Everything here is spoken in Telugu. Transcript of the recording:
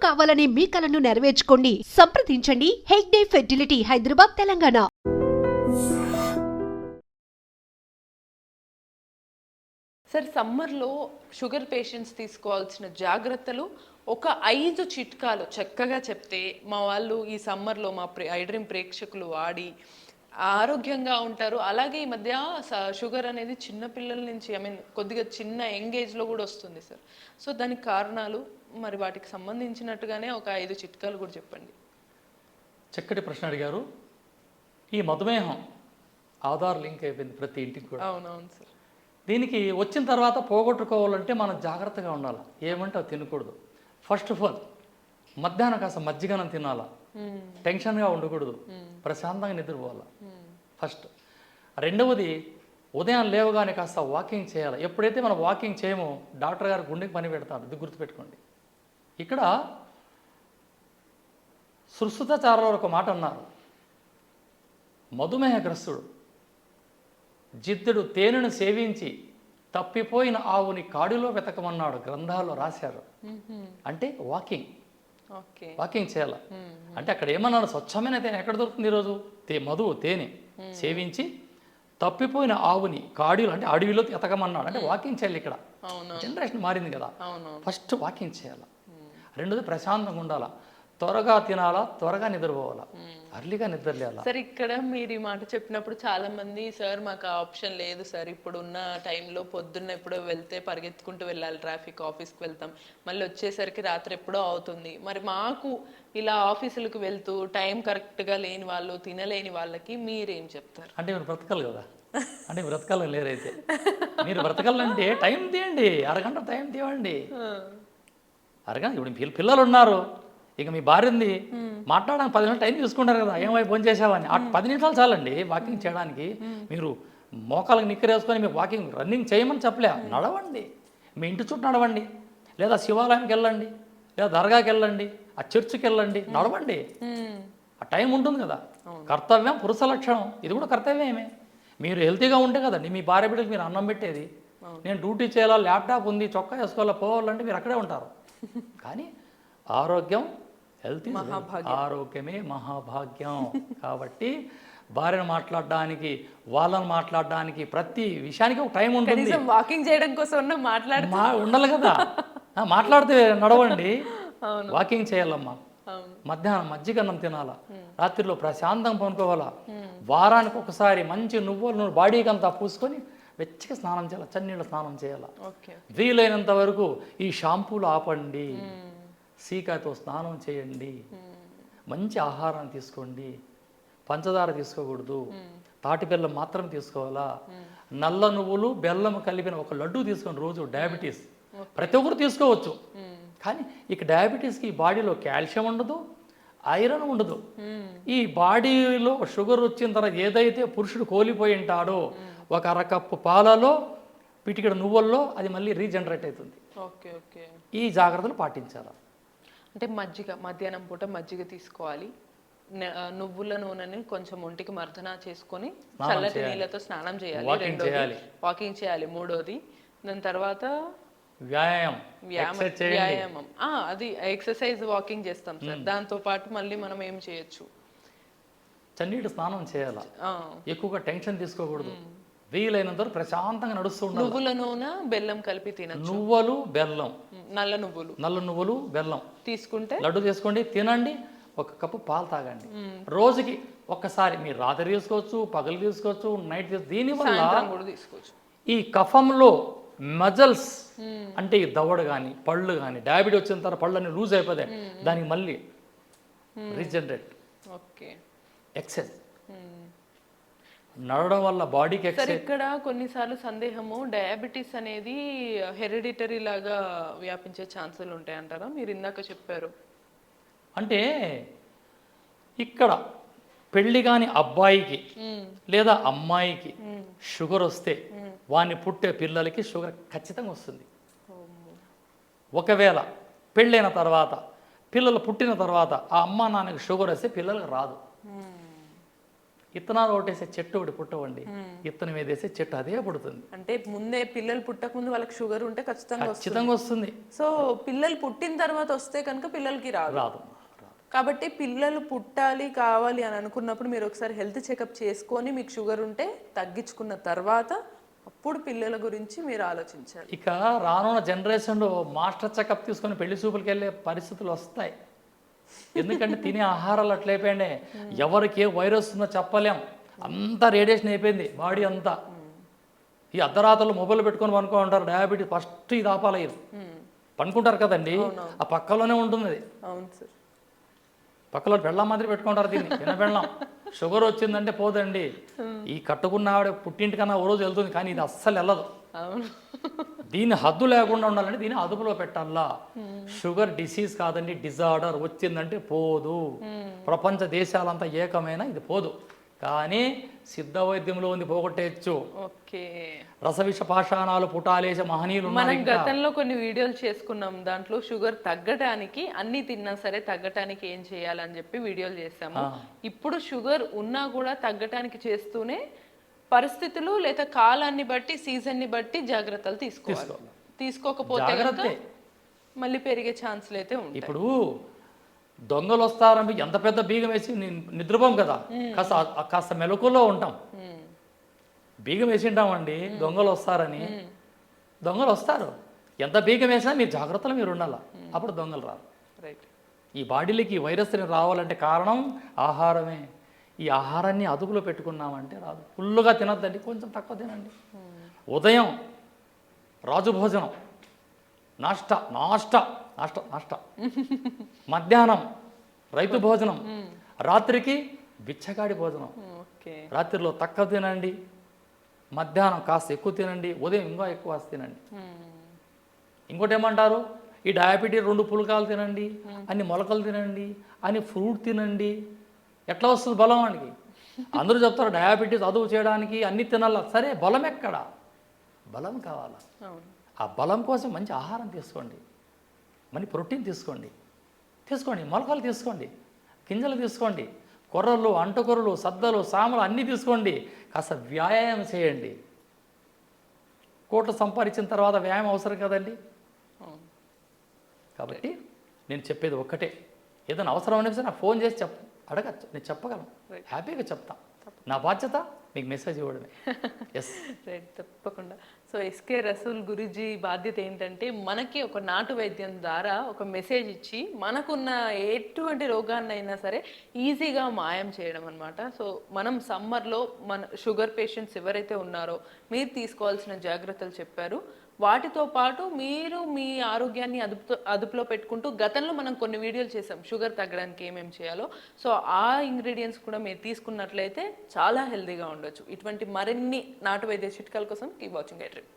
కావాలనే మీ కలను నెరవేర్చుకోండి. సంప్రదించండి హెగ్డే ఫెర్టిలిటీ, హైదరాబాద్, తెలంగాణ. సార్, సమ్మర్లో షుగర్ పేషెంట్స్ తీసుకోవాల్సిన జాగ్రత్తలు ఒక 5 చిట్కాలు చక్కగా చెప్తే మా వాళ్ళు ఈ సమ్మర్లో మా ఐడ్రీమ్ ప్రేక్షకులు వాడి ఆరోగ్యంగా ఉంటారు. అలాగే ఈ మధ్య షుగర్ అనేది చిన్న పిల్లల నుంచి కొద్దిగా చిన్న యంగ్ ఏజ్లో కూడా వస్తుంది సార్. సో దానికి కారణాలు, మరి వాటికి సంబంధించినట్టుగానే ఒక 5 చిట్కాలు కూడా చెప్పండి. చక్కటి ప్రశ్న అడిగారు. ఈ మధుమేహం ఆధార్ లింక్ అయిపోయింది ప్రతి ఇంటికి కూడా. అవునవును సార్. దీనికి వచ్చిన తర్వాత పోగొట్టుకోవాలంటే మనం జాగ్రత్తగా ఉండాలి. ఏమంటే అది తినకూడదు. ఫస్ట్ ఆఫ్ ఆల్ మధ్యాహ్నం కాస్త మజ్జిగనం తినాలా, టెన్షన్గా ఉండకూడదు, ప్రశాంతంగా నిద్రపోవాలి ఫస్ట్. రెండవది, ఉదయం లేవగానే కాస్త వాకింగ్ చేయాలి. ఎప్పుడైతే మనం వాకింగ్ చేయమో డాక్టర్ గారు గుండెకి పని పెడతాడు. ఇది గుర్తుపెట్టుకోండి. ఇక్కడ సుశ్రుతాచార్యులు ఒక మాట అన్నారు, మధుమేహగ్రస్తుడు జిద్దుడు తేనెను సేవించి తప్పిపోయిన ఆవుని కాడిలో వెతకమన్నాడు, గ్రంథాల్లో రాశారు. అంటే వాకింగ్ చేయాలి. అంటే అక్కడ ఏమన్నాడు, స్వచ్ఛమైన తేనె ఎక్కడ దొరుకుతుంది ఈరోజు? తేనె సేవించి తప్పిపోయిన ఆవుని కాడిలో, అంటే అడవిలో ఎతకమన్నాడు. అంటే వాకింగ్ చేయాలి. ఇక్కడ జనరేషన్ మారింది కదా, ఫస్ట్ వాకింగ్ చేయాలి. రెండోది ప్రశాంతంగా ఉండాలా, త్వరగా తినాలా, త్వరగా నిద్రపోవాలా, అర్లీగా నిద్రలేయాలా. సార్, ఇక్కడ మీరు ఈ మాట చెప్పినప్పుడు చాలా మంది, సార్ మాకు ఆప్షన్ లేదు సార్, ఇప్పుడున్న టైంలో పొద్దున్న ఎప్పుడో వెళ్తే పరిగెత్తుకుంటూ వెళ్ళాలి, ట్రాఫిక్, ఆఫీస్కి వెళ్తాం, మళ్ళీ వచ్చేసరికి రాత్రి ఎప్పుడో అవుతుంది, మరి మాకు ఇలా ఆఫీసులకు వెళ్తూ టైం కరెక్ట్గా లేని వాళ్ళు, తినలేని వాళ్ళకి మీరేం చెప్తారు? అంటే మీరు బ్రతకాలి కదా, అంటే బ్రతకాలని లేరైతే మీరు బ్రతకాలంటే టైం తీయండి, అరగంట టైం తీయండి. అరగంట. ఇప్పుడు పిల్లలు ఉన్నారు, ఇక మీ భార్య ఉంది, మాట్లాడడానికి 10 నిమిషాలు టైం తీసుకుంటారు కదా, ఏమైనా ఫోన్ చేసావని. 10 నిమిషాలు చాలండి వాకింగ్ చేయడానికి. మీరు మోకాలకు నిక్కరేసుకొని మీకు వాకింగ్ రన్నింగ్ చేయమని చెప్పలే, నడవండి, మీ ఇంటి చుట్టూ నడవండి, లేదా శివాలయంకి వెళ్ళండి, లేదా దర్గాకి వెళ్ళండి, ఆ చర్చికి వెళ్ళండి, నడవండి. ఆ టైం ఉంటుంది కదా. కర్తవ్యం పురుష లక్షణం, ఇది కూడా కర్తవ్యమే. మీరు హెల్తీగా ఉంటే కదండి మీ భార్య బిడ్డకి మీరు అన్నం పెట్టేది. నేను డ్యూటీ చేయాలా, ల్యాప్టాప్ ఉంది, చొక్కా వేసుకోవాలా, పోవాలంటే మీరు అక్కడే ఉంటారు. కానీ ఆరోగ్యం, హెల్త్ ఆరోగ్యమే మహాభాగ్యం. కాబట్టి భార్యను మాట్లాడడానికి, వాళ్ళని మాట్లాడడానికి, ప్రతి విషయానికి ఒక టైం ఉంటుంది. వాకింగ్ చేయడం కోసం ఉండాలి కదా. మాట్లాడితే నడవండి, వాకింగ్ చేయాలమ్మా. మధ్యాహ్నం మజ్జిగన్నం తినాలా, రాత్రిలో ప్రశాంతంగా పనుకోవాలా, వారానికి ఒకసారి మంచి నువ్వులు బాడీకి అంతా పూసుకొని వెచ్చగా స్నానం చేయాలి, చన్నీళ్ళ స్నానం చేయాలి. వీలైనంత వరకు ఈ షాంపూలు ఆపండి, సీకాతో స్నానం చేయండి, మంచి ఆహారం తీసుకోండి, పంచదార తీసుకోకూడదు, తాటి బెల్లం మాత్రం తీసుకోవాలా, నల్ల నువ్వులు బెల్లం కలిపిన ఒక లడ్డు తీసుకోండి రోజు. డయాబెటీస్ ప్రతి ఒక్కరు తీసుకోవచ్చు, కానీ ఇక డయాబెటీస్కి ఈ బాడీలో కాల్షియం ఉండదు, ఐరన్ ఉండదు. ఈ బాడీలో షుగర్ వచ్చిన తర్వాత ఏదైతే పురుషుడు కోల్పోయి ఉంటాడో ఒక అరకప్పు పాలలో, పిటికెడు నువ్వుల్లో అది మళ్ళీ రీజనరేట్ అవుతుంది. ఈ జాగ్రత్తలు పాటించాలి. అంటే మధ్యాహ్నం పూట మజ్జిగ తీసుకోవాలి, నువ్వుల నూనెని కొంచెం ఒంటికి మర్దన చేసుకొని చల్లటి నీళ్ళతో స్నానం చేయాలి, రెండోది వాకింగ్ చేయాలి, మూడోది దాని తర్వాత వ్యాయామం. అది ఎక్సర్సైజ్, వాకింగ్ చేస్తాం సార్. దాంతో పాటు మళ్ళీ మనం ఏం చేయొచ్చు? చన్నీటి స్నానం చేయాలి, ఎక్కువగా టెన్షన్ తీసుకోకూడదు, వీలైనంత ప్రశాంతంగా నడుస్తూ ఉండాలి. నువ్వుల నూనె బెల్లం కలిపి తినచ్చు. నువ్వులు బెల్లం, నల్ల నువ్వులు బెల్లం తీసుకుంటే లడ్డు చేసుకోండి, తినండి, ఒక కప్పు పాలు తాగండి. రోజుకి ఒక్కసారి, మీరు రాత్రి తీసుకోవచ్చు, పగలు తీసుకోవచ్చు, నైట్ తీసుకోవచ్చు. దీనివల్ల ఈ కఫంలో మజల్స్, అంటే ఈ దవడ కానీ పళ్ళు కానీ, డయాబెటీస్ వచ్చిన తర్వాత పళ్ళు అన్ని లూజ్ అయిపోతాయి, దానికి మళ్ళీ రీజనరేట్. ఎక్సర్సైజ్ నడవడం వల్ల బాడీకి ఎక్సర్సైజ్. ఇక్కడ కొన్నిసార్లు సందేహము, డయాబెటీస్ అనేది హెరిడిటరీ లాగా వ్యాపించే ఛాన్సులు ఉంటాయి అంటారా? మీరు ఇందాక చెప్పారు. అంటే ఇక్కడ పెళ్లి కాని అబ్బాయికి లేదా అమ్మాయికి షుగర్ వస్తే వాడిని పుట్టే పిల్లలకి షుగర్ ఖచ్చితంగా వస్తుంది. ఒకవేళ పెళ్ళైన తర్వాత, పిల్లలు పుట్టిన తర్వాత ఆ అమ్మా నాన్నకి షుగర్ వస్తే పిల్లలకు రాదు. ఇత్తనాలు ఒకటేసే చెట్టు ఒకటి పుట్టవండి, ఇత్తనం ఏదేసే చెట్టు అదే పుడుతుంది. అంటే ముందే పిల్లలు పుట్టక ముందు వాళ్ళకి షుగర్ ఉంటే ఖచ్చితంగా ఖచ్చితంగా వస్తుంది. సో పిల్లలు పుట్టిన తర్వాత వస్తే కనుక పిల్లలకి రాదు. రాదు. కాబట్టి పిల్లలు పుట్టాలి కావాలి అని అనుకున్నప్పుడు మీరు ఒకసారి హెల్త్ చెకప్ చేసుకొని మీకు షుగర్ ఉంటే తగ్గించుకున్న తర్వాత అప్పుడు పిల్లల గురించి మీరు ఆలోచించాలి. ఇక రానున్న జనరేషన్లో మాస్టర్ చెకప్ తీసుకొని పెళ్లి చూపులకు వెళ్ళే పరిస్థితులు వస్తాయి. ఎందుకంటే తినే ఆహారాలు అట్లయిపోయాయి, ఎవరికి ఏ వైరస్ ఉందో చెప్పలేం, అంతా రేడియేషన్ అయిపోయింది బాడీ అంతా. ఈ అర్ధరాత్రులు మొబైల్ పెట్టుకొని పనుకో ఉంటారు, డయాబెటీస్ ఫస్ట్ ఇది ఆపాలి. ఇది పనుకుంటారు కదండి, ఆ పక్కలోనే ఉంటుంది అది. అవును సార్. పక్కలో బెల్లం మాదిరి పెట్టుకుంటారు దీన్ని, బెల్లం. షుగర్ వచ్చిందంటే పోదండి. ఈ కట్టుకున్న ఆవిడ పుట్టింటికన్నా ఓ రోజు వెళ్తుంది, కానీ ఇది అస్సలు వెళ్ళదు. అవును. దీన్ని హద్దు లేకుండా ఉండాలంటే దీన్ని అదుపులో పెట్టాలా. షుగర్ డిసీజ్ కాదండి, డిజార్డర్. వచ్చిందంటే పోదు. ప్రపంచ దేశాలంతా ఏకమైన ఇది పోదు, కానీ సిద్ధ వైద్యంలో ఉంది పోగొట్టేయచ్చు. ఓకే. రసవిష పాషాణాలు పుటాలేసే మహనీయులు మనం గతంలో కొన్ని వీడియోలు చేసుకున్నాం, దాంట్లో షుగర్ తగ్గటానికి అన్ని తిన్నా సరే తగ్గటానికి ఏం చేయాలని చెప్పి వీడియోలు చేసాము. ఇప్పుడు షుగర్ ఉన్నా కూడా తగ్గటానికి చేస్తూనే పరిస్థితులు లేదా కాలాన్ని బట్టి సీజన్ని బట్టి జాగ్రత్తలు తీసుకోవాలి. తీసుకోకపోతే మళ్ళీ పెరిగే ఛాన్సులు అయితే ఉంటాయి. ఇప్పుడు దొంగలు వస్తారని ఎంత పెద్ద బీగం వేసి నిద్రపోం కదా, కాస్త మెలకులో ఉంటాం. బీగం వేసి ఉంటామండి, దొంగలు వస్తారని. దొంగలు వస్తారు, ఎంత బీగం వేసినా మీరు జాగ్రత్తలు మీరు ఉండాలి, అప్పుడు దొంగలు రారు. రైట్. ఈ బాడీలోకి ఈ వైరస్ రావాలంటే కారణం ఆహారమే. ఈ ఆహారాన్ని అదుపులో పెట్టుకున్నామంటే రాదు. ఫుల్లుగా తినద్దండి, కొంచెం తక్కువ తినండి. ఉదయం రాజు భోజనం, నాష్టా నాష్టా నాష్టా నాష్టా, మధ్యాహ్నం రైతు భోజనం, రాత్రికి బిచ్చగాడి భోజనం. రాత్రిలో తక్కువ తినండి, మధ్యాహ్నం కాస్త ఎక్కువ తినండి, ఉదయం ఇంకా ఎక్కువ తినండి. ఇంకోటి ఏమంటారు, ఈ డయాబెటీస్ 2 పులకాలు తినండి, అన్ని మొలకలు తినండి, అని ఫ్రూట్ తినండి. ఎట్లా వస్తుంది బలం వానికి? అందరూ చెప్తారు డయాబెటీస్ అదుపు చేయడానికి అన్ని తినాల. సరే, బలం ఎక్కడ? బలం కావాలా? ఆ బలం కోసం మంచి ఆహారం తీసుకోండి, మంచి ప్రోటీన్ తీసుకోండి, మొలకలు తీసుకోండి, గింజలు తీసుకోండి, కొర్రలు, అంటుకొర్రలు, సద్దలు, సామలు అన్నీ తీసుకోండి. కాస్త వ్యాయామం చేయండి. కోట్లు సంపాదించిన తర్వాత వ్యాయామం అవసరం కదండి. కాబట్టి నేను చెప్పేది ఒక్కటే, ఏదైనా అవసరం అనిపిస్తే నాకు ఫోన్ చేసి అడగచ్చు, నేను చెప్పగలను, హ్యాపీగా చెప్తా. నా బాధ్యత మీకు మెసేజ్ ఇవ్వడమే. ఎస్, రైట్, తప్పకుండా. సో ఎస్కే రసూల్ గురూజీ బాధ్యత ఏంటంటే మనకి ఒక నాటు వైద్యం ద్వారా ఒక మెసేజ్ ఇచ్చి మనకున్న ఎటువంటి రోగాన్నైనా సరే ఈజీగా మాయం చేయడం అనమాట. సో మనం సమ్మర్లో మన షుగర్ పేషెంట్స్ ఎవరైతే ఉన్నారో మీరు తీసుకోవాల్సిన జాగ్రత్తలు చెప్పారు. వాటితో పాటు మీరు మీ ఆరోగ్యాన్ని అదుపులో పెట్టుకుంటూ గతంలో మనం కొన్ని వీడియోలు చేసాం షుగర్ తగ్గడానికి ఏమేమి చేయాలో. సో ఆ ఇంగ్రీడియంట్స్ కూడా మీరు తీసుకున్నట్లయితే చాలా హెల్తీగా ఉండొచ్చు. ఇటువంటి మరిన్ని నాటు వైద్య చిట్కాల కోసం కీప్ వాచింగ్ ఐ డ్రీమ్.